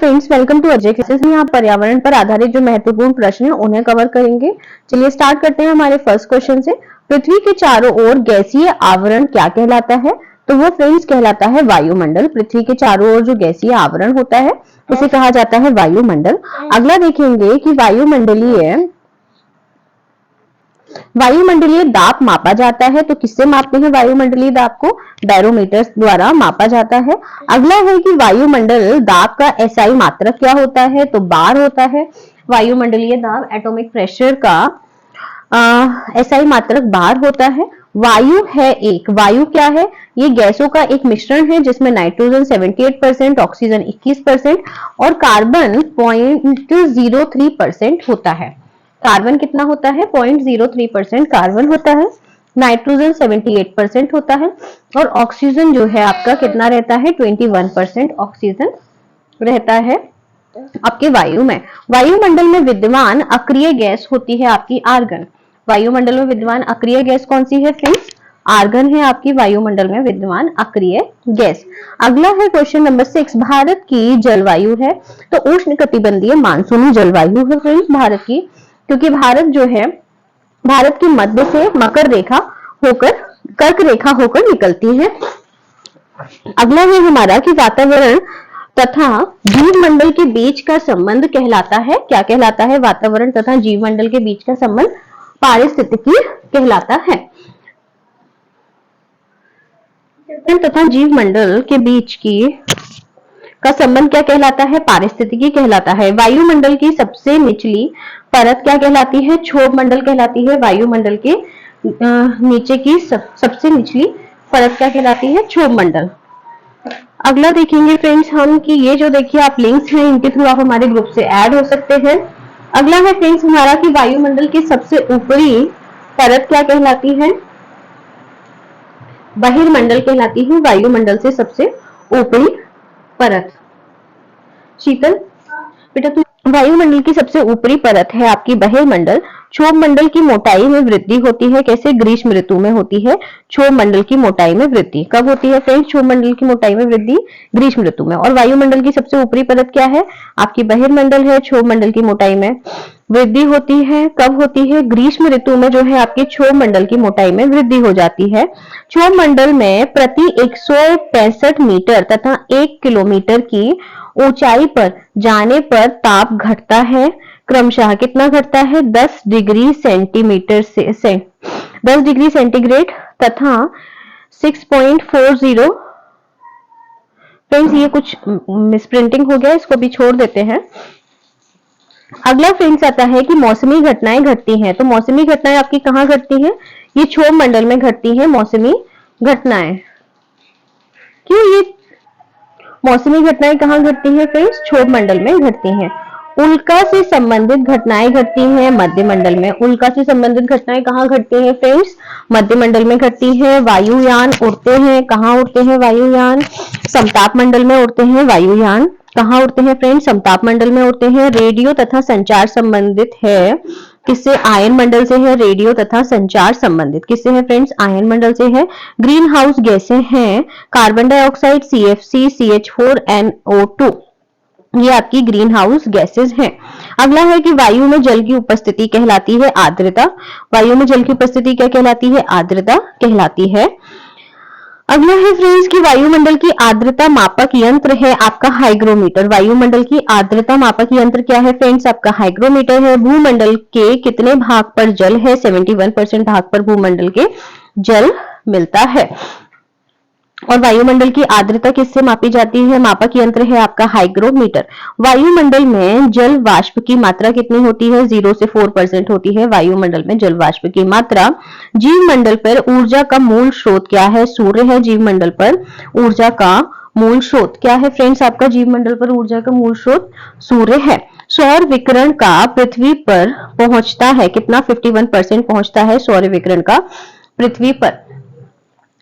Friends, welcome to Ajay classes में आप पर्यावरण पर आधारित जो महत्वपूर्ण प्रश्न हैं उन्हें कवर करेंगे। चलिए स्टार्ट करते हैं हमारे फर्स्ट क्वेश्चन से। पृथ्वी के चारों ओर गैसीय आवरण क्या कहलाता है? तो वो फ्रेंड्स कहलाता है वायुमंडल। पृथ्वी के चारों ओर जो गैसीय आवरण होता है उसे कहा जाता है वायुमंडल। अगला देखेंगे कि वायुमंडलीय दाब मापा जाता है। तो किससे मापते हैं वायुमंडलीय दाब को? बैरोमीटर द्वारा मापा जाता है। अगला है कि वायुमंडल दाब का एसआई मात्रक क्या होता है? तो बार होता है। वायुमंडलीय दाब एटॉमिक प्रेशर का एसआई मात्रक बार होता है। वायु है एक, वायु क्या है? ये गैसों का एक मिश्रण है जिसमें नाइट्रोजन 78%, ऑक्सीजन 21% और कार्बन 0.03% होता है। कार्बन कितना होता है? 0.03% कार्बन होता है। नाइट्रोजन 78% होता है और ऑक्सीजन जो है आपका कितना रहता है? 21% ऑक्सीजन रहता है आपके वायु में। वायुमंडल में विद्यमान अक्रिय गैस होती है आपकी आर्गन। वायुमंडल में विद्यमान अक्रिय गैस कौन सी है फ्रेंड्स? आर्गन है आपकी वायुमंडल में विद्यमान अक्रिय गैस। अगला है क्वेश्चन नंबर 6। भारत की जलवायु है तो उष्णकटिबंधीय मानसूनी जलवायु है फ्रेंड्स भारत की, क्योंकि भारत जो है भारत की मध्य से मकर रेखा होकर कर्क रेखा होकर निकलती है। अगला है हमारा कि वातावरण तथा जीवमंडल के बीच का संबंध कहलाता है, क्या कहलाता है? वातावरण तथा जीवमंडल के बीच का संबंध पारिस्थितिकी कहलाता है। तथा जीवमंडल के बीच का संबंध क्या कहलाता है? पारिस्थितिकी कहलाता है। वायुमंडल की सबसे निचली परत क्या कहलाती है? क्षोभ मंडल कहलाती है। वायुमंडल के नीचे की सबसे निचली परत क्या कहलाती है? क्षोभ मंडल। अगला देखेंगे फ्रेंड्स हम कि ये जो देखिए आप लिंक्स हैं इनके थ्रू आप हमारे ग्रुप से ऐड हो सकते हैं। अगला है फ्रेंड्स हमारा कि वायुमंडल की सबसे ऊपरी परत क्या कहलाती है? बहिर्मंडल कहलाती है। वायुमंडल से सबसे ऊपरी परत। शीतल बेटा तू, वायुमंडल की सबसे ऊपरी परत है आपकी बहिर्मंडल। क्षोभ मंडल की मोटाई में वृद्धि होती है, कैसे? ग्रीष्म ऋतु में होती है क्षोभ मंडल की मोटाई में वृद्धि। कब होती है फ्रेंड्स क्षोभ मंडल की मोटाई में वृद्धि? ग्रीष्म ऋतु में। और वायुमंडल की सबसे ऊपरी परत क्या है? आपकी बहिर्मंडल है। क्षोभ मंडल की मोटाई में वृद्धि होती है, कब होती है? ग्रीष्म ऋतु में जो है आपके क्षोभ मंडल की मोटाई में वृद्धि हो जाती है। क्षोभ मंडल में प्रति 165 मीटर तथा 1 किलोमीटर की ऊंचाई पर जाने पर ताप घटता है, क्रमशः कितना घटता है? 10 डिग्री सेंटीमीटर से 10 डिग्री सेंटीग्रेड तथा 6.40। फ्रेंड्स ये कुछ मिसप्रिंटिंग हो गया, इसको भी छोड़ देते हैं। अगला फ्रेंड्स आता है कि मौसमी घटनाएं घटती हैं। तो मौसमी घटनाएं आपकी कहाँ घटती हैं? ये क्षोभ मंडल में घटती हैं मौसमी घटनाएं। क्यों ये मौसमी घटनाएं कहाँ घटती हैं फ्रेंड्स? क्षोभ मंडल में घटती हैं। उल्का से संबंधित घटनाएं घटती हैं मध्य मंडल में। उल्का से संबंधित घटनाएं कहाँ घटती हैं फ्रेंड्स? मध्य मंडल में घटती हैं। वायुयान उड़ते हैं, कहाँ उड़ते हैं वायुयान? समताप मंडल में उड़ते हैं वायुयान। कहाँ उड़ते हैं फ्रेंड्स? समताप मंडल में उड़ते हैं। रेडियो तथा संचार संबंधित है किससे? आयन मंडल से है। रेडियो तथा संचार संबंधित किससे है फ्रेंड्स? आयन मंडल से है। ग्रीन हाउस गैसें हैं कार्बन डाइऑक्साइड, CFC, CH4NO2, ये आपकी ग्रीन हाउस गैसेस हैं। अगला है कि वायु में जल की उपस्थिति कहलाती है आर्द्रता। वायु में जल की उपस्थिति क्या कहलाती है? आर्द्रता कहलाती है। अगला है फ्रेंड्स कि वायुमंडल की आर्द्रता मापक यंत्र है आपका हाइग्रोमीटर। वायुमंडल की आर्द्रता मापक यंत्र क्या है फ्रेंड्स? आपका हाइग्रोमीटर है। भूमंडल के कितने भाग पर जल है? 71% भाग पर भूमंडल के जल मिलता है। और वायुमंडल की आर्द्रता किससे मापी जाती है? मापक यंत्र है आपका हाइग्रोमीटर। वायुमंडल में जल वाष्प की मात्रा कितनी होती है? 0 से 4% होती है वायुमंडल में जल वाष्प की मात्रा। जीवमंडल पर ऊर्जा का मूल स्रोत क्या है? सूर्य है जीवमंडल पर ऊर्जा का मूल स्रोत। क्या है फ्रेंड्स आपका जीवमंडल पर ऊर्जा का मूल स्रोत? सूर्य है। सौर विकिरण का पृथ्वी पर पहुंचता है कितना? 51% पहुंचता है सौर विकिरण का पृथ्वी पर।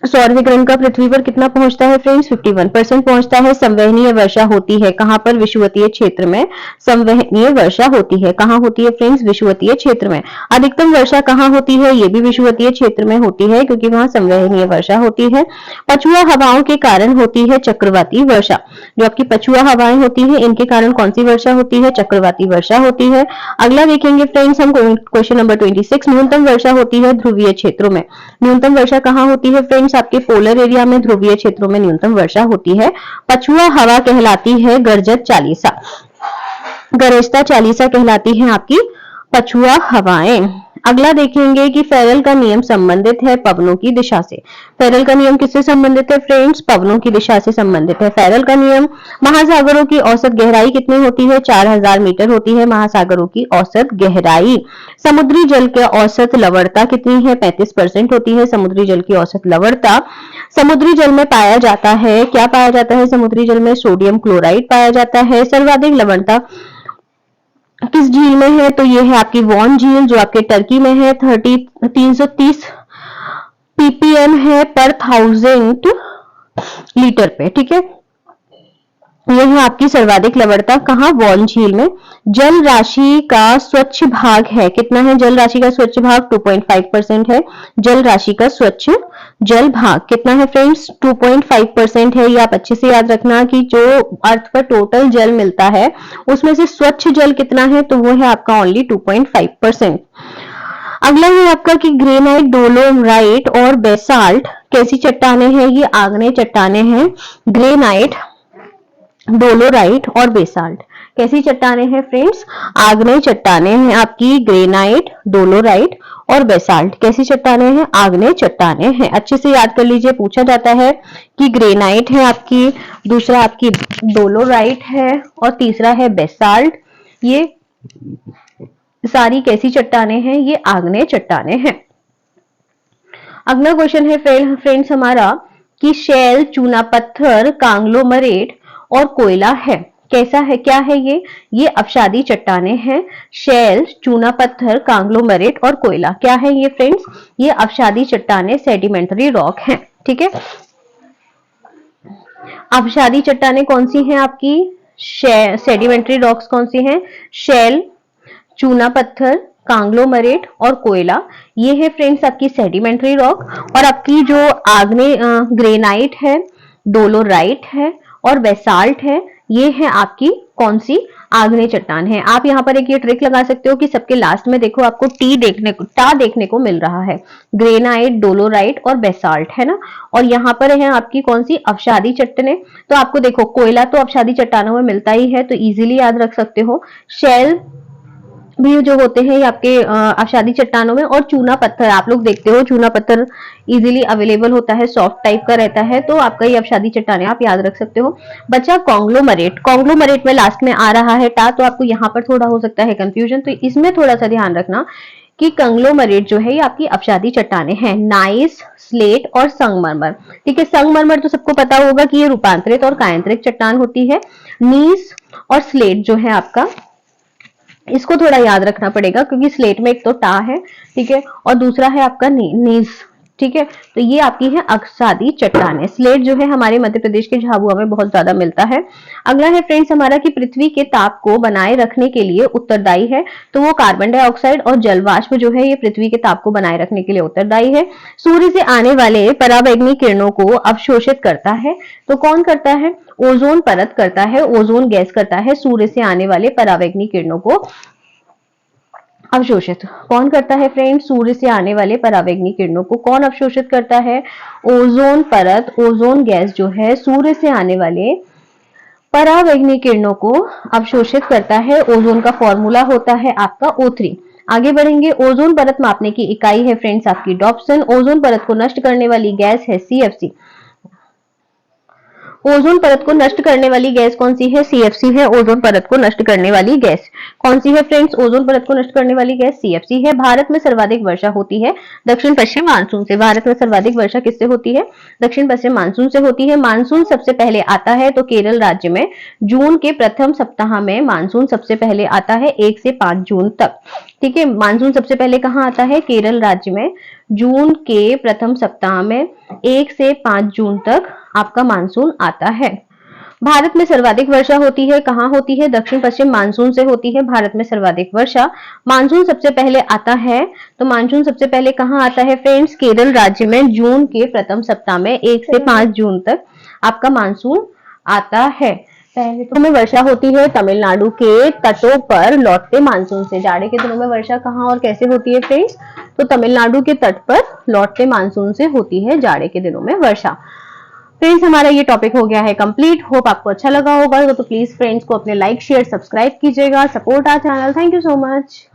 सौर विकिरण का पृथ्वी पर कितना पहुंचता है फ्रेंड्स? 51% पहुंचता है। संवहनीय वर्षा होती है कहां पर? विषुवतीय क्षेत्र में संवहनीय वर्षा होती है। कहां होती है फ्रेंड्स? विषुवतीय क्षेत्र में। अधिकतम वर्षा कहां होती है? ये भी विषुवतीय क्षेत्र में होती है क्योंकि वहां संवहनीय वर्षा होती है। पछुआ हवाओं के कारण होती है चक्रवाती वर्षा। जो आपकी पछुआ हवाएं होती है इनके कारण कौन सी वर्षा होती है? चक्रवाती वर्षा होती है। अगला देखेंगे फ्रेंड्स हम क्वेश्चन नंबर 26। न्यूनतम वर्षा होती है ध्रुवीय क्षेत्रों में। न्यूनतम वर्षा कहां होती है फ्रेंड्स? आपके पोलर एरिया में, ध्रुवीय क्षेत्रों में न्यूनतम वर्षा होती है। पछुआ हवा कहलाती है गरजत चालीसा। गरजता चालीसा कहलाती है आपकी पछुआ हवाएं। अगला देखेंगे कि फेरल का नियम संबंधित है पवनों की दिशा से। फेरल का नियम किससे संबंधित है फ्रेंड्स? पवनों की दिशा से संबंधित है फेरल का नियम। महासागरों की औसत गहराई कितनी होती है? 4000 मीटर होती है महासागरों की औसत गहराई। समुद्री जल की औसत लवणता कितनी है? 35% होती है समुद्री जल की औसत लवणता। समुद्री जल में पाया जाता है, क्या पाया जाता है समुद्री जल में? सोडियम क्लोराइड पाया जाता है। सर्वाधिक लवणता किस झील में है? तो ये है आपकी वॉन झील जो आपके टर्की में है। 330 ppm है पर 1000 लीटर पे, ठीक है। यह है आपकी सर्वाधिक लवणता कहां? वॉन झील में। जल राशि का स्वच्छ भाग है कितना है? जल राशि का स्वच्छ भाग 2.5% है। जल राशि का स्वच्छ जल भाग कितना है फ्रेंड्स? 2.5% है। ये आप अच्छे से याद रखना कि जो अर्थ पर टोटल जल मिलता है उसमें से स्वच्छ जल कितना है? तो वो है आपका ओनली 2.5%। अगला है आपका कि ग्रेनाइट, डोलोराइट और बेसाल्ट कैसी चट्टाने हैं? ये आग्नेय चट्टाने हैं। ग्रेनाइट, डोलोराइट और बेसाल्ट कैसी चट्टाने हैं फ्रेंड्स? आग्नेय चट्टाने हैं आपकी। ग्रेनाइट, डोलोराइट और बेसाल्ट कैसी चट्टाने हैं? आग्नेय चट्टाने हैं। अच्छे से याद कर लीजिए, पूछा जाता है कि ग्रेनाइट है आपकी, दूसरा आपकी डोलोराइट है और तीसरा है बेसाल्ट। ये सारी कैसी चट्टाने हैं? ये आग्नेय चट्टाने हैं। अगला क्वेश्चन है फ्रेंड्स हमारा कि शेल, चूना पत्थर, कांग्लोमरेट और कोयला है कैसा है? क्या है ये अपशादी चट्टाने हैं। शेल, चूना पत्थर, कांग्लोमरेट और कोयला क्या है ये फ्रेंड्स? ये अपशादी चट्टाने सेडिमेंट्री रॉक हैं, ठीक है। अपशादी चट्टाने कौन सी हैं आपकी? सेडिमेंट्री रॉक्स कौन सी हैं? शेल, चूना पत्थर, कांग्लोमरेट और कोयला, ये है फ्रेंड्स आपकी सेडिमेंट्री रॉक। और आपकी जो आग्नेय ग्रेनाइट है, डोलोराइट है और बेसाल्ट है, ये है आपकी कौन सी? आग्नेय चट्टान है। आप यहाँ पर एक ये ट्रिक लगा सकते हो कि सबके लास्ट में देखो आपको टा देखने को मिल रहा है। ग्रेनाइट, डोलोराइट और बेसाल्ट है ना, और यहाँ पर है आपकी कौन सी? अपशादी चट्टाने। तो आपको देखो कोयला तो अपशादी चट्टानों में मिलता ही है तो इजीली याद रख सकते हो। शेल भी जो होते हैं ये आपके अपशादी चट्टानों में, और चूना पत्थर आप लोग देखते हो चूना पत्थर इजीली अवेलेबल होता है, सॉफ्ट टाइप का रहता है, तो आपका ये अपशादी चट्टाने आप याद रख सकते हो। बचा कॉन्ग्लोमरेट। कॉन्ग्लोमरेट में लास्ट में आ रहा है टा, तो आपको यहाँ पर थोड़ा हो सकता है कंफ्यूजन, तो इसमें थोड़ा सा ध्यान रखना कि कंग्लोमरेट जो है ये आपकी अपशादी चट्टाने हैं। नाइस, स्लेट और संगमरमर, ठीक है। संगमरमर तो सबको पता होगा कि ये रूपांतरित और कायांतरित चट्टान होती है। नीस और स्लेट जो है आपका, इसको थोड़ा याद रखना पड़ेगा क्योंकि स्लेट में एक तो टा है, ठीक है, और दूसरा है आपका नीस, ठीक है। तो ये आपकी है अपशादी चट्टानें। स्लेट जो है हमारे मध्य प्रदेश के झाबुआ में बहुत ज्यादा मिलता है। अगला है फ्रेंड्स हमारा कि पृथ्वी के ताप को बनाए रखने के लिए उत्तरदायी है, तो वो कार्बन डाइऑक्साइड और जलवाष्प जो है ये पृथ्वी के ताप को बनाए रखने के लिए उत्तरदायी है। सूर्य से आने वाले पराबैंगनी किरणों को अवशोषित करता है, तो कौन करता है? ओजोन परत करता है, ओजोन गैस करता है सूर्य से आने वाले पराबैंगनी किरणों को अवशोषित। कौन करता है फ्रेंड्स? सूर्य से आने वाले पराबैंगनी किरणों को कौन अवशोषित करता है? ओजोन परत, ओजोन गैस जो है सूर्य से आने वाले पराबैंगनी किरणों को अवशोषित करता है। ओजोन का फॉर्मूला होता है आपका O3। आगे बढ़ेंगे। ओजोन परत मापने की इकाई है फ्रेंड्स आपकी डॉप्सन। ओजोन परत को नष्ट करने वाली गैस है CFC। ओजोन परत को नष्ट करने वाली गैस कौन सी है? सीएफसी है ओजोन परत को नष्ट करने वाली गैस। कौन सी है फ्रेंड्स ओजोन परत को नष्ट करने वाली गैस? सीएफसी है। भारत में सर्वाधिक वर्षा होती है दक्षिण पश्चिम मानसून से। भारत में सर्वाधिक वर्षा किससे होती है? दक्षिण पश्चिम मानसून से होती है। मानसून सबसे पहले आता है तो केरल राज्य में जून के प्रथम सप्ताह में मानसून सबसे पहले आता है 1 से 5 जून तक। ठीक है, मानसून सबसे पहले कहाँ आता है? केरल राज्य में जून के प्रथम सप्ताह में 1 से 5 जून तक आपका मानसून आता है। भारत में सर्वाधिक वर्षा होती है कहाँ होती है? दक्षिण पश्चिम मानसून से होती है भारत में सर्वाधिक वर्षा। मानसून सबसे पहले आता है तो मानसून सबसे पहले कहाँ आता है फ्रेंड्स? केरल राज्य में जून के प्रथम सप्ताह में 1 से 5 जून तक आपका मानसून आता है। पहले तो में वर्षा होती है तमिलनाडु के तटों पर लौटते मानसून से। जाड़े के दिनों में वर्षा कहाँ और कैसे होती है फ्रेंड्स? तो तमिलनाडु के तट पर लौटते मानसून से होती है जाड़े के दिनों में वर्षा। फ्रेंड्स हमारा ये टॉपिक हो गया है कंप्लीट। होप आपको अच्छा लगा होगा तो प्लीज फ्रेंड्स को अपने लाइक शेयर सब्सक्राइब कीजिएगा। Support our channel. Thank you so much.